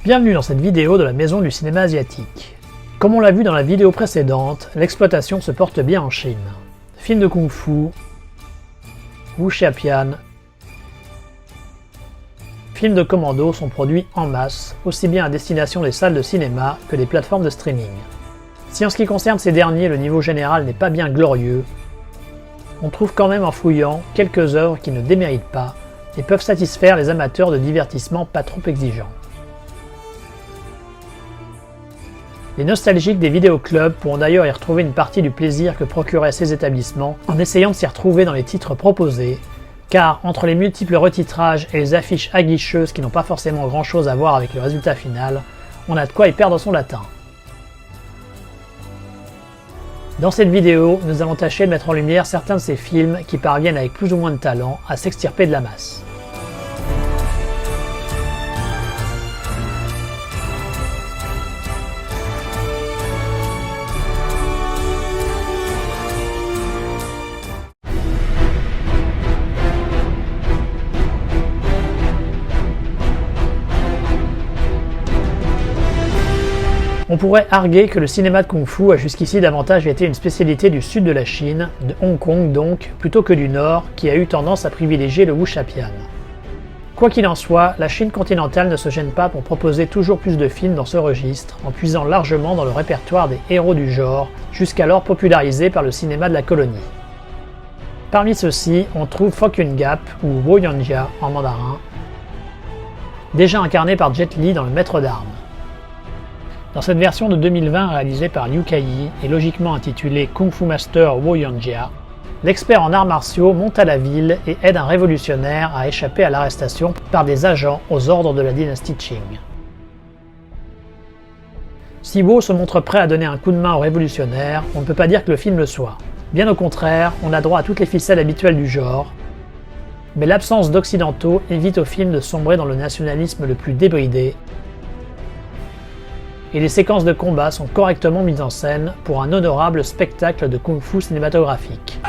Bienvenue dans cette vidéo de la Maison du cinéma asiatique. Comme on l'a vu dans la vidéo précédente, l'exploitation se porte bien en Chine. Films de kung-fu, wuxiapian, films de commando sont produits en masse, aussi bien à destination des salles de cinéma que des plateformes de streaming. Si en ce qui concerne ces derniers le niveau général n'est pas bien glorieux, on trouve quand même en fouillant quelques œuvres qui ne déméritent pas et peuvent satisfaire les amateurs de divertissement pas trop exigeants. Les nostalgiques des vidéoclubs pourront d'ailleurs y retrouver une partie du plaisir que procuraient ces établissements en essayant de s'y retrouver dans les titres proposés, car entre les multiples retitrages et les affiches aguicheuses qui n'ont pas forcément grand chose à voir avec le résultat final, on a de quoi y perdre son latin. Dans cette vidéo, nous allons tâcher de mettre en lumière certains de ces films qui parviennent avec plus ou moins de talent à s'extirper de la masse. On pourrait arguer que le cinéma de kung-fu a jusqu'ici davantage été une spécialité du sud de la Chine, de Hong Kong donc, plutôt que du nord, qui a eu tendance à privilégier le wuxiapian. Quoi qu'il en soit, la Chine continentale ne se gêne pas pour proposer toujours plus de films dans ce registre, en puisant largement dans le répertoire des héros du genre, jusqu'alors popularisés par le cinéma de la colonie. Parmi ceux-ci, on trouve Fok Yun Gap, ou Wo Yonjia en mandarin, déjà incarné par Jet Li dans Le Maître d'Armes. Dans cette version de 2020 réalisée par Liu Kaiyi et logiquement intitulée Kung Fu Master Wo Yonjia, l'expert en arts martiaux monte à la ville et aide un révolutionnaire à échapper à l'arrestation par des agents aux ordres de la dynastie Qing. Si Wo se montre prêt à donner un coup de main au révolutionnaire, on ne peut pas dire que le film le soit. Bien au contraire, on a droit à toutes les ficelles habituelles du genre, mais l'absence d'occidentaux évite au film de sombrer dans le nationalisme le plus débridé, et les séquences de combat sont correctement mises en scène pour un honorable spectacle de kung-fu cinématographique.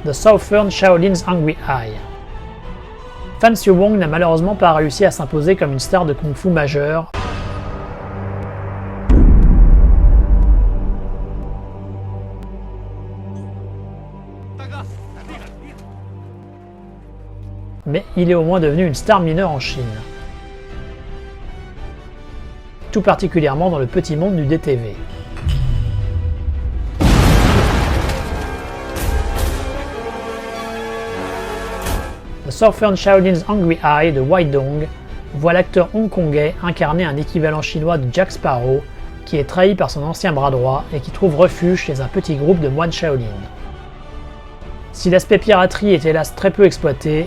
The Southern Shaolin's Hungry Eye. Fan Xiaowong n'a malheureusement pas réussi à s'imposer comme une star de kung-fu majeure, mais il est au moins devenu une star mineure en Chine. Tout particulièrement dans le petit monde du DTV. The Southern Shaolin's Hungry Eye de Weidong voit l'acteur hongkongais incarner un équivalent chinois de Jack Sparrow qui est trahi par son ancien bras droit et qui trouve refuge chez un petit groupe de moines Shaolin. Si l'aspect piraterie est hélas très peu exploité,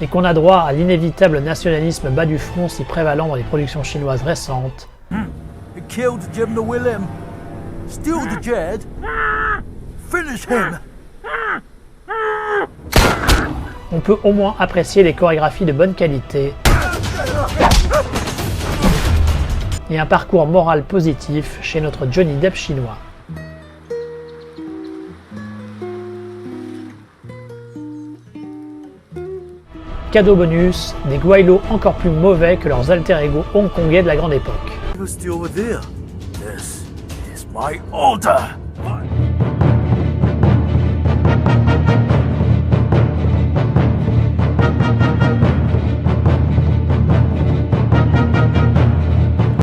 et qu'on a droit à l'inévitable nationalisme bas du front si prévalent dans les productions chinoises récentes, on peut au moins apprécier les chorégraphies de bonne qualité et un parcours moral positif chez notre Johnny Depp chinois. Cadeau bonus, des Gweilo encore plus mauvais que leurs alter-ego hongkongais de la grande époque.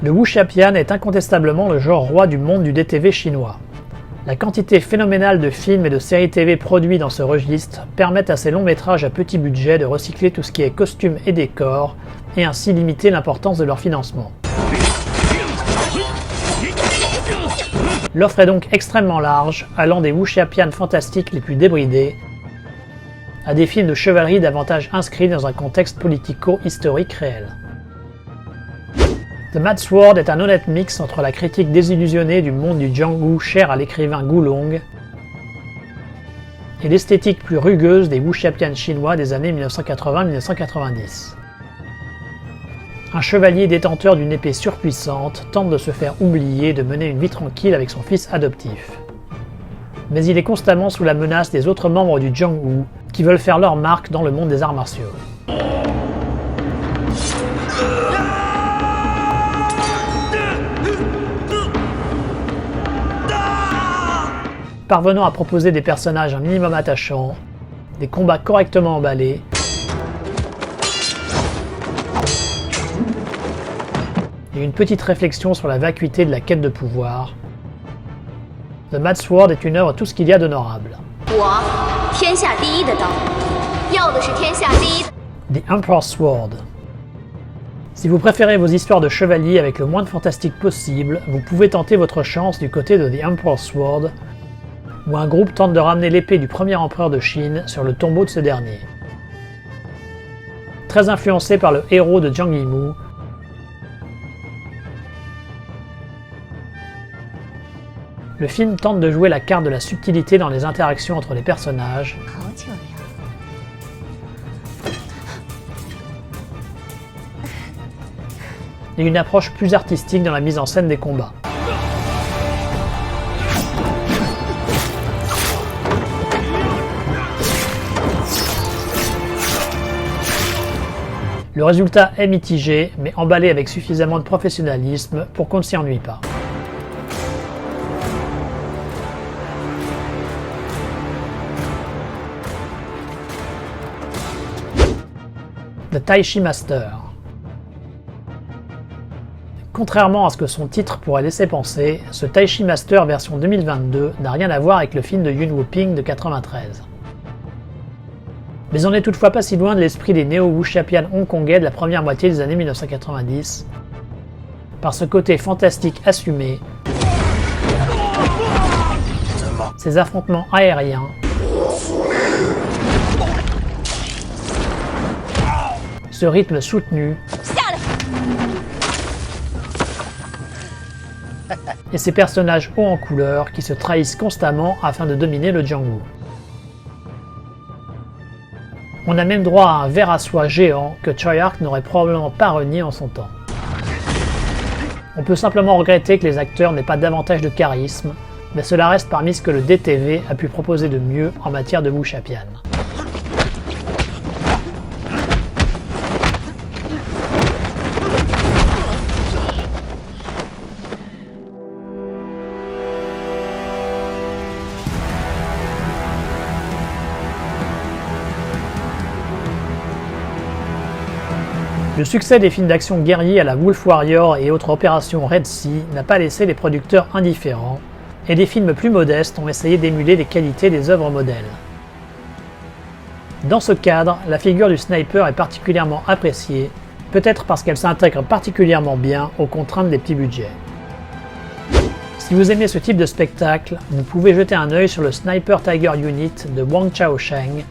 Le wuxiapian est incontestablement le genre roi du monde du DTV chinois. La quantité phénoménale de films et de séries TV produits dans ce registre permettent à ces longs métrages à petit budget de recycler tout ce qui est costumes et décors, et ainsi limiter l'importance de leur financement. L'offre est donc extrêmement large, allant des wuxiapians fantastiques les plus débridés, à des films de chevalerie davantage inscrits dans un contexte politico-historique réel. The Mad Sword est un honnête mix entre la critique désillusionnée du monde du Jianghu cher à l'écrivain Gu Long et l'esthétique plus rugueuse des wuxiapians chinois des années 1980-1990. Un chevalier détenteur d'une épée surpuissante tente de se faire oublier et de mener une vie tranquille avec son fils adoptif. Mais il est constamment sous la menace des autres membres du Jiang-Hu qui veulent faire leur marque dans le monde des arts martiaux. Parvenant à proposer des personnages un minimum attachants, des combats correctement emballés, et une petite réflexion sur la vacuité de la quête de pouvoir, The Mad Sword est une œuvre tout ce qu'il y a d'honorable. The Emperor's Sword. Si vous préférez vos histoires de chevaliers avec le moins de fantastique possible, vous pouvez tenter votre chance du côté de The Emperor's Sword, où un groupe tente de ramener l'épée du premier empereur de Chine sur le tombeau de ce dernier. Très influencé par le héros de Zhang Yimou, le film tente de jouer la carte de la subtilité dans les interactions entre les personnages, et une approche plus artistique dans la mise en scène des combats. Le résultat est mitigé, mais emballé avec suffisamment de professionnalisme pour qu'on ne s'y ennuie pas. The Tai Chi Master. Contrairement à ce que son titre pourrait laisser penser, ce Tai Chi Master version 2022 n'a rien à voir avec le film de Yuen Woo-ping de 1993. Mais on n'est toutefois pas si loin de l'esprit des néo-wuxia hongkongais de la première moitié des années 1990, par ce côté fantastique assumé, ses affrontements aériens, ce rythme soutenu, et ces personnages hauts en couleur qui se trahissent constamment afin de dominer le Jiang-Hu. On a même droit à un ver à soie géant que Choi-Ark n'aurait probablement pas renié en son temps. On peut simplement regretter que les acteurs n'aient pas davantage de charisme, mais cela reste parmi ce que le DTV a pu proposer de mieux en matière de wuxia-pian. Le succès des films d'action guerriers à la Wolf Warrior et autres opérations Red Sea n'a pas laissé les producteurs indifférents, et des films plus modestes ont essayé d'émuler les qualités des œuvres modèles. Dans ce cadre, la figure du sniper est particulièrement appréciée, peut-être parce qu'elle s'intègre particulièrement bien aux contraintes des petits budgets. Si vous aimez ce type de spectacle, vous pouvez jeter un œil sur le Sniper Tiger Unit de Wang Chaosheng,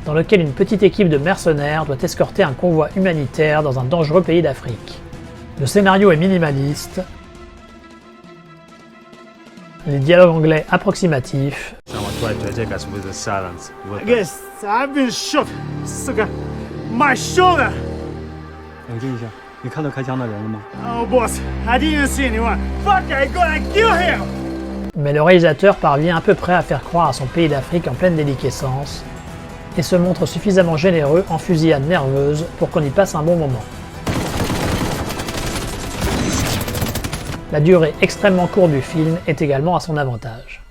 dans lequel une petite équipe de mercenaires doit escorter un convoi humanitaire dans un dangereux pays d'Afrique. Le scénario est minimaliste, les dialogues anglais approximatifs, mais le réalisateur parvient à peu près à faire croire à son pays d'Afrique en pleine déliquescence, et se montre suffisamment généreux en fusillade nerveuse pour qu'on y passe un bon moment. La durée extrêmement courte du film est également à son avantage.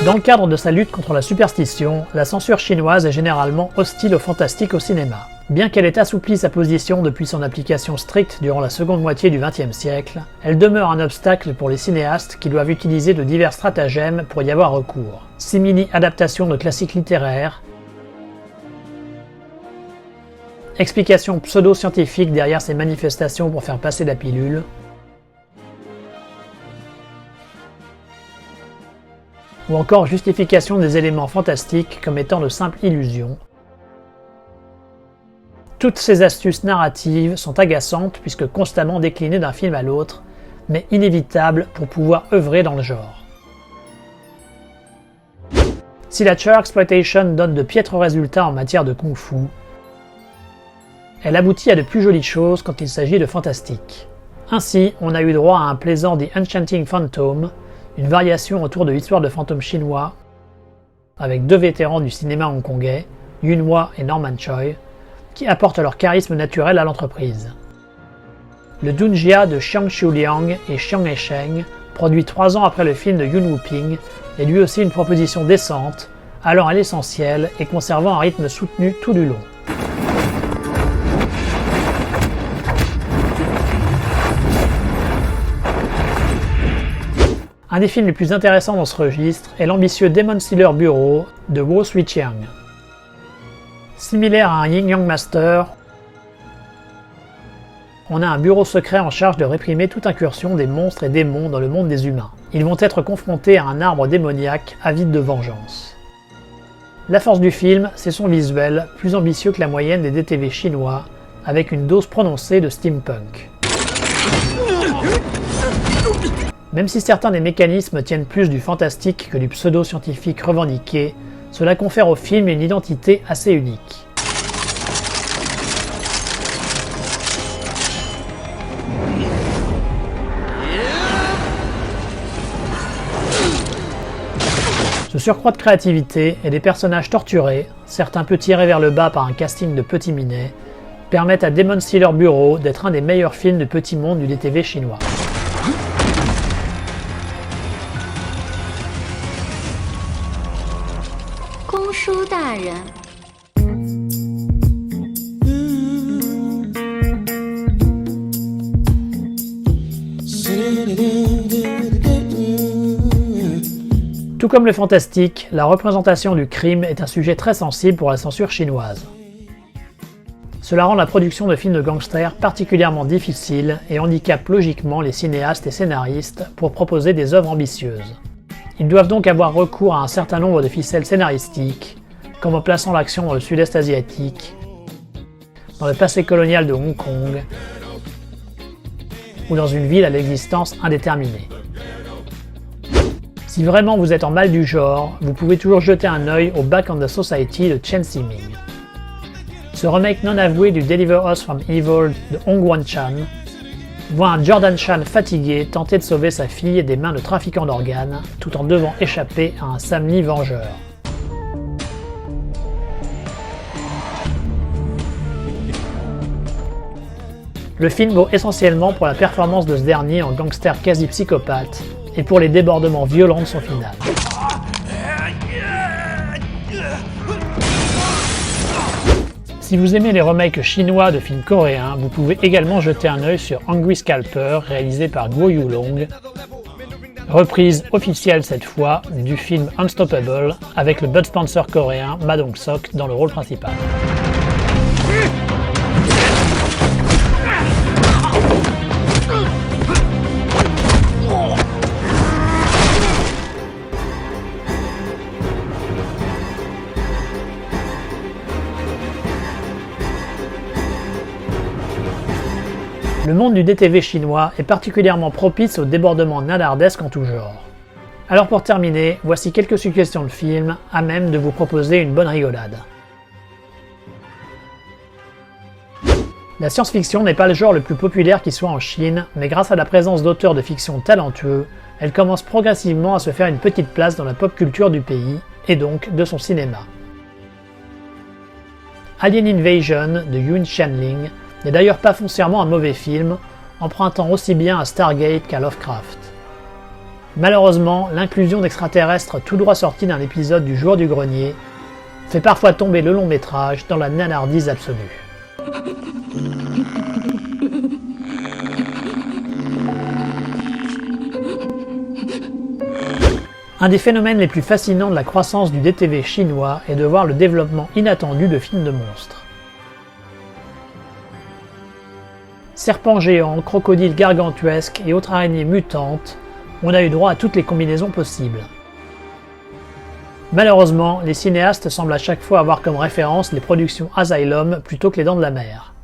Dans le cadre de sa lutte contre la superstition, la censure chinoise est généralement hostile au fantastique au cinéma. Bien qu'elle ait assoupli sa position depuis son application stricte durant la seconde moitié du XXe siècle, elle demeure un obstacle pour les cinéastes qui doivent utiliser de divers stratagèmes pour y avoir recours. Simili-adaptation de classiques littéraires, explication pseudo-scientifique derrière ces manifestations pour faire passer la pilule, ou encore justification des éléments fantastiques comme étant de simples illusions. Toutes ces astuces narratives sont agaçantes puisque constamment déclinées d'un film à l'autre, mais inévitables pour pouvoir œuvrer dans le genre. Si la Chur Exploitation donne de piètres résultats en matière de kung-fu, elle aboutit à de plus jolies choses quand il s'agit de fantastique. Ainsi, on a eu droit à un plaisant The Enchanting Phantom, une variation autour de l'histoire de fantômes chinois, avec deux vétérans du cinéma hongkongais, Yuen Wah et Norman Choi, qui apportent leur charisme naturel à l'entreprise. Le Dunjia de Xiang Xiuliang et Xiang Hesheng, produit 3 ans après le film de Yuen Woo-ping, est lui aussi une proposition décente, allant à l'essentiel et conservant un rythme soutenu tout du long. Un des films les plus intéressants dans ce registre est l'ambitieux Demon Stealer Bureau de Wo Sui-chiang. Similaire à un Yin Yang Master, on a un bureau secret en charge de réprimer toute incursion des monstres et démons dans le monde des humains. Ils vont être confrontés à un arbre démoniaque avide de vengeance. La force du film, c'est son visuel, plus ambitieux que la moyenne des DTV chinois, avec une dose prononcée de steampunk. Même si certains des mécanismes tiennent plus du fantastique que du pseudo-scientifique revendiqué, cela confère au film une identité assez unique. Ce surcroît de créativité et des personnages torturés, certains peu tirés vers le bas par un casting de petits minets, permettent à Demon Stealer Bureau d'être un des meilleurs films de petit monde du DTV chinois. Tout comme le fantastique, la représentation du crime est un sujet très sensible pour la censure chinoise. Cela rend la production de films de gangsters particulièrement difficile et handicape logiquement les cinéastes et scénaristes pour proposer des œuvres ambitieuses. Ils doivent donc avoir recours à un certain nombre de ficelles scénaristiques, comme en plaçant l'action dans le sud-est asiatique, dans le passé colonial de Hong Kong, ou dans une ville à l'existence indéterminée. Si vraiment vous êtes en mal du genre, vous pouvez toujours jeter un œil au Back on the Society de Chen Ximing. Ce remake non avoué du Deliver Us from Evil de Hong Wan-chan voit un Jordan Chan fatigué tenter de sauver sa fille des mains de trafiquants d'organes, tout en devant échapper à un Sam Lee vengeur. Le film vaut essentiellement pour la performance de ce dernier en gangster quasi psychopathe et pour les débordements violents de son final. Si vous aimez les remakes chinois de films coréens, vous pouvez également jeter un œil sur Angry Scalper, réalisé par Guo Yulong, reprise officielle cette fois du film Unstoppable, avec le Bud Spencer coréen Ma Dong-seok dans le rôle principal. Le monde du DTV chinois est particulièrement propice aux débordements nanardesques en tout genre. Alors pour terminer, voici quelques suggestions de films à même de vous proposer une bonne rigolade. La science-fiction n'est pas le genre le plus populaire qui soit en Chine, mais grâce à la présence d'auteurs de fiction talentueux, elle commence progressivement à se faire une petite place dans la pop culture du pays, et donc de son cinéma. Alien Invasion de Yoon Xianling n'est d'ailleurs pas foncièrement un mauvais film, empruntant aussi bien à Stargate qu'à Lovecraft. Malheureusement, l'inclusion d'extraterrestres tout droit sortis d'un épisode du Joueur du Grenier fait parfois tomber le long métrage dans la nanardise absolue. Un des phénomènes les plus fascinants de la croissance du DTV chinois est de voir le développement inattendu de films de monstres. Serpents géants, crocodiles gargantuesques et autres araignées mutantes, on a eu droit à toutes les combinaisons possibles. Malheureusement, les cinéastes semblent à chaque fois avoir comme référence les productions Asylum plutôt que les Dents de la Mer.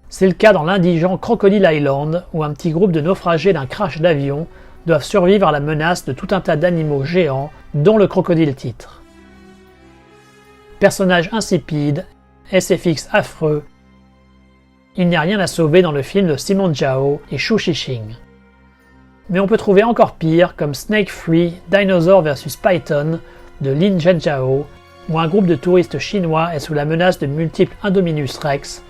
C'est le cas dans l'indigent Crocodile Island, où un petit groupe de naufragés d'un crash d'avion doivent survivre à la menace de tout un tas d'animaux géants, dont le crocodile titre. Personnage insipide, SFX affreux, il n'y a rien à sauver dans le film de Simon Zhao et Xu Shixing. Mais on peut trouver encore pire comme Snake Free Dinosaur vs Python de Lin Zhenjiao, où un groupe de touristes chinois est sous la menace de multiples Indominus Rex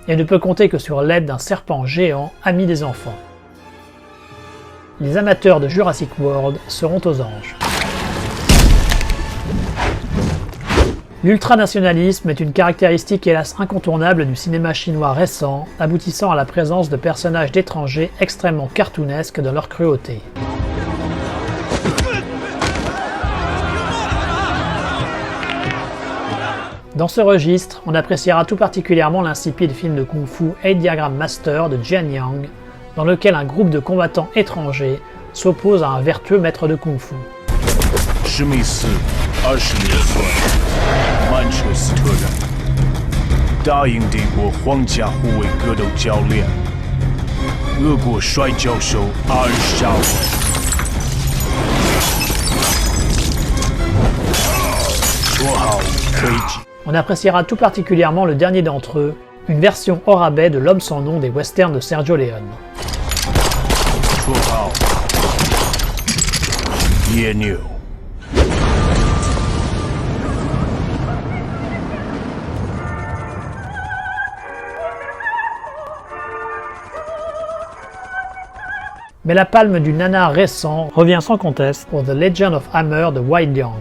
et ne peut compter que sur l'aide d'un serpent géant ami des enfants. Les amateurs de Jurassic World seront aux anges. L'ultranationalisme est une caractéristique hélas incontournable du cinéma chinois récent, aboutissant à la présence de personnages d'étrangers extrêmement cartoonesques dans leur cruauté. Dans ce registre, on appréciera tout particulièrement l'insipide film de kung-fu 8 Diagram Master de Jian Yang, dans lequel un groupe de combattants étrangers s'oppose à un vertueux maître de kung-fu. On appréciera tout particulièrement le dernier d'entre eux, une version au rabais de L'Homme sans nom des westerns de Sergio Leone. Mais la palme du nanar récent revient sans conteste pour The Legend of Hammer de Wai Liang.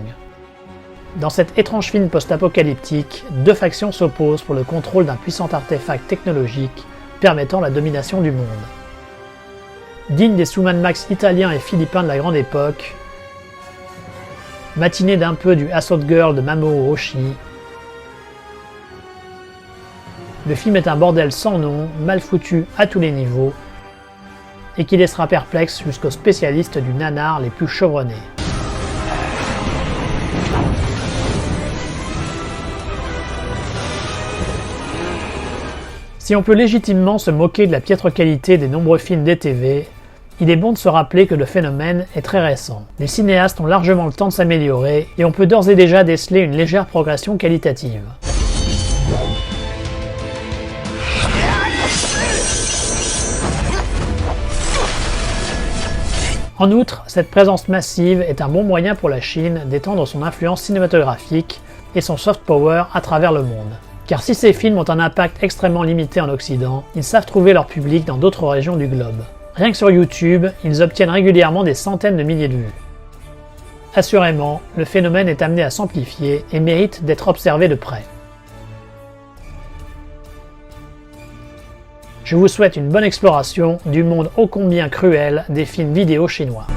Dans cet étrange film post-apocalyptique, deux factions s'opposent pour le contrôle d'un puissant artefact technologique permettant la domination du monde. Digne des Suman Max italiens et philippins de la grande époque, matiné d'un peu du Assault Girl de Mamoru Oshii, le film est un bordel sans nom, mal foutu à tous les niveaux, et qui laissera perplexe jusqu'aux spécialistes du nanar les plus chevronnés. Si on peut légitimement se moquer de la piètre qualité des nombreux films DTV, il est bon de se rappeler que le phénomène est très récent. Les cinéastes ont largement le temps de s'améliorer et on peut d'ores et déjà déceler une légère progression qualitative. En outre, cette présence massive est un bon moyen pour la Chine d'étendre son influence cinématographique et son soft power à travers le monde. Car si ces films ont un impact extrêmement limité en Occident, ils savent trouver leur public dans d'autres régions du globe. Rien que sur YouTube, ils obtiennent régulièrement des centaines de milliers de vues. Assurément, le phénomène est amené à s'amplifier et mérite d'être observé de près. Je vous souhaite une bonne exploration du monde ô combien cruel des films vidéo chinois.